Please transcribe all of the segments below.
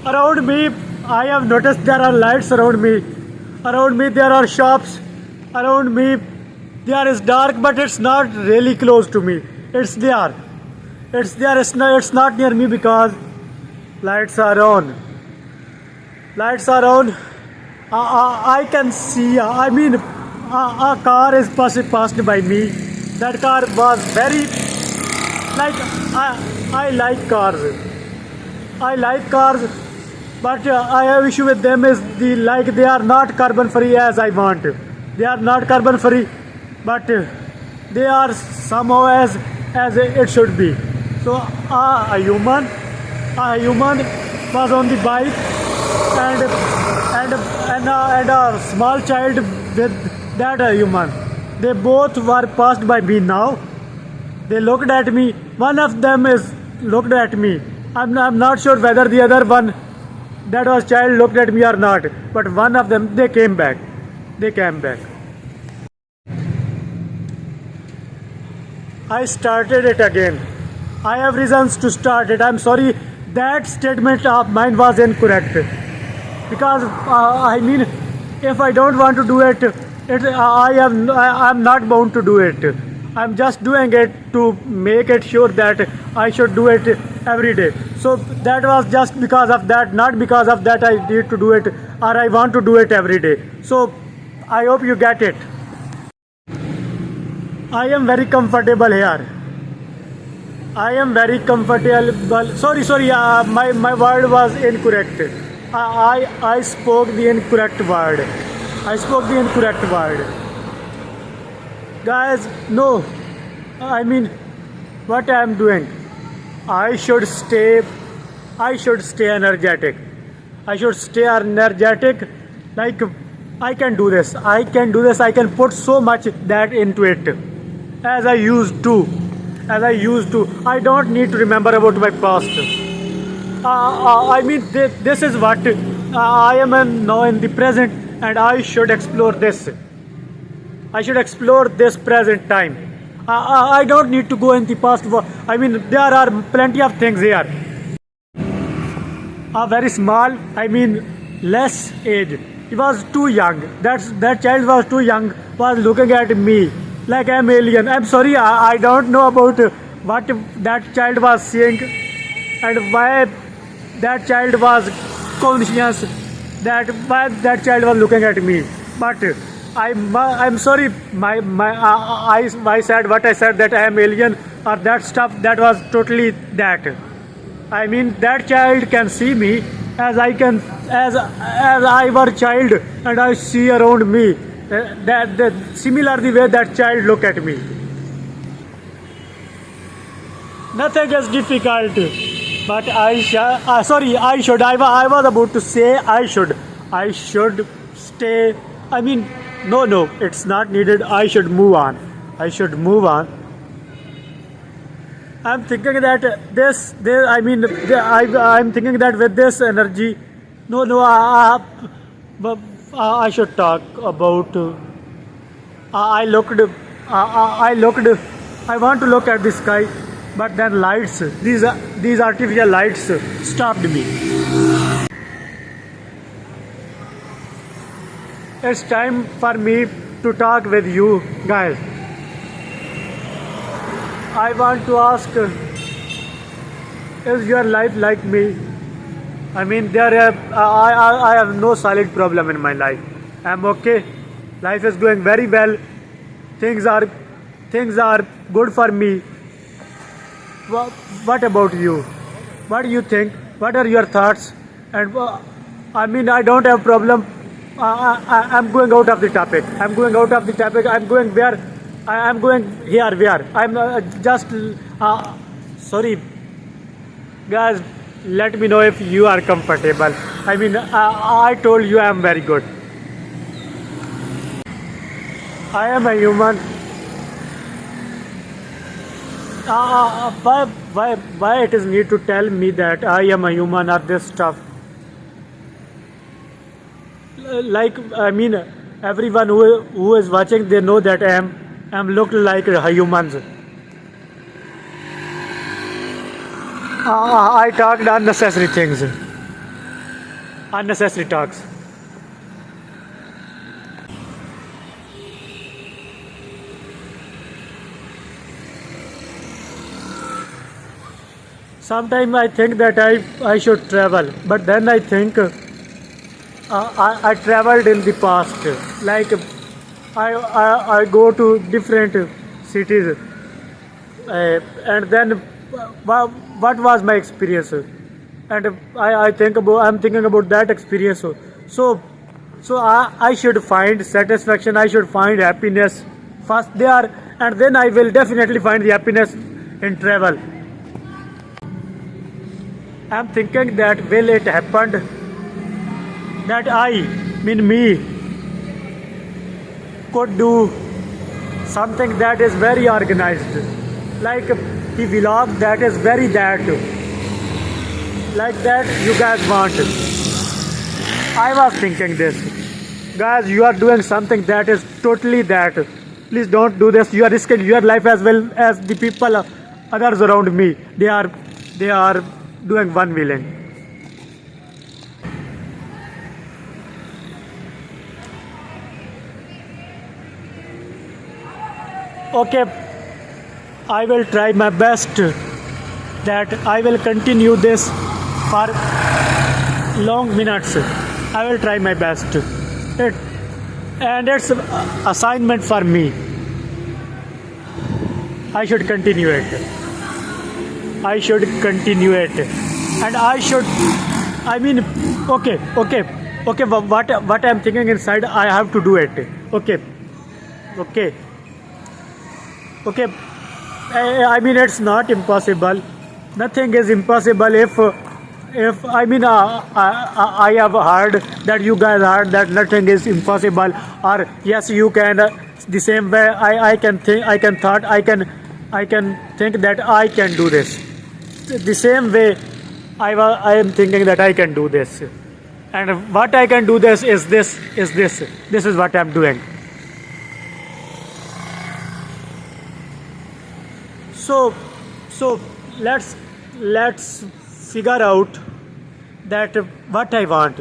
Around me, I have noticed there are lights around me. Around me, there are shops. Around me, there is dark, but it's not really close to me. It's there. It's there. It's not near me because lights are on. Lights are on. I can see. I mean, a car is passed by me. That car was very like I like cars. I like cars, but I have issue with them is they are not carbon free as I want. They are not carbon free, but they are somehow as it should be. So a human was on the bike and a small child with that human. They both were passed by me now. They looked at me. One of them is looked at me. I'm not sure whether the other one that was child looked at me or not. But one of them, they came back. They came back. I started it again. I have reasons to start it. I'm sorry that statement of mine was incorrect. Because I mean, if I don't want to do it, I'm not bound to do it. I'm just doing it to make it sure that I should do it every day. So that was just because of that, not because of that I need to do it or I want to do it every day. So I hope you get it. I am very comfortable here. I am very comfortable. Sorry. My word was incorrect. I spoke the incorrect word. I spoke the incorrect word. Guys, no. I mean, what I am doing. I should stay energetic. I should stay energetic. Like I can do this. I can put so much that into it. As I used to. I don't need to remember about my past. I mean, this is what I am now in the present, and I should explore this. I should explore this present time. I don't need to go in the past. I mean, there are plenty of things here. Very small, I mean, less age. He was too young. That child was too young, was looking at me like I'm alien. I'm sorry, I don't know about what that child was seeing and why that child was conscious that why that child was looking at me. But I'm sorry, I said what I said, that I am alien or that stuff. That was totally that. I mean, that child can see me as I were child and I see around me. That similar the way that child look at me. Nothing is difficult, but I was about to say I should stay. I mean, no, it's not needed. I should move on. I'm thinking that I'm thinking that with this energy, I should talk about. I want to look at the sky, but then lights. These artificial lights stopped me. It's time for me to talk with you guys. I want to ask, is your life like me? I mean, I have no solid problem in my life. I'm okay. Life is going very well. Things are good for me. What about you? What do you think? What are your thoughts? And I mean, I don't have problem. I'm going out of the topic. I'm going where? I'm going here. Where? I'm just sorry, guys. Let me know if you are comfortable. I mean, I told you I am very good. I am a human. Why it is need to tell me that I am a human or this stuff? Like, I mean, everyone who is watching, they know that I am looked like a humans. I talked unnecessary things. unnecessary talks. Sometimes I think that I should travel, but then I think I traveled in the past. Like I go to different cities, and then what was my experience? And I'm thinking about that experience. So I should find satisfaction. I should find happiness first there, and then I will definitely find the happiness in travel. I'm thinking that will it happened that me, could do something that is very organized, like the vlog that is very that, like that you guys want. I was thinking this, guys. You are doing something that is totally that. Please don't do this. You are risking your life as well as the people others around me. They are doing one million. Okay, I will try my best that I will continue this for long minutes. I will try my best. And it's an assignment for me. I should continue it. I should continue it, and I should. I mean, okay. What I'm thinking inside, I have to do it. Okay. I mean, it's not impossible. Nothing is impossible. If I mean, I have heard that you guys heard that nothing is impossible, or yes, you can. The same way, I can think. I can think that I can do this. The same way I am thinking that I can do this, and what I can do this is this is what I'm doing. So let's figure out that what I want.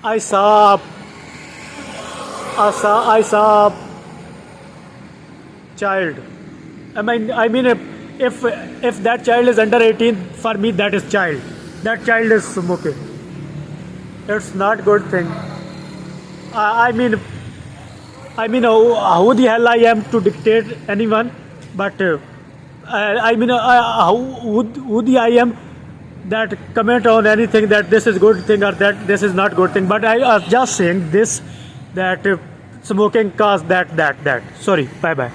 I saw child. I mean, if that child is under 18, for me that is child. That child is smoking. It's not good thing. I mean, who the hell I am to dictate anyone? But who the I am that comment on anything that this is good thing or that this is not good thing? But I was just saying this, that smoking cause that. Sorry. Bye bye.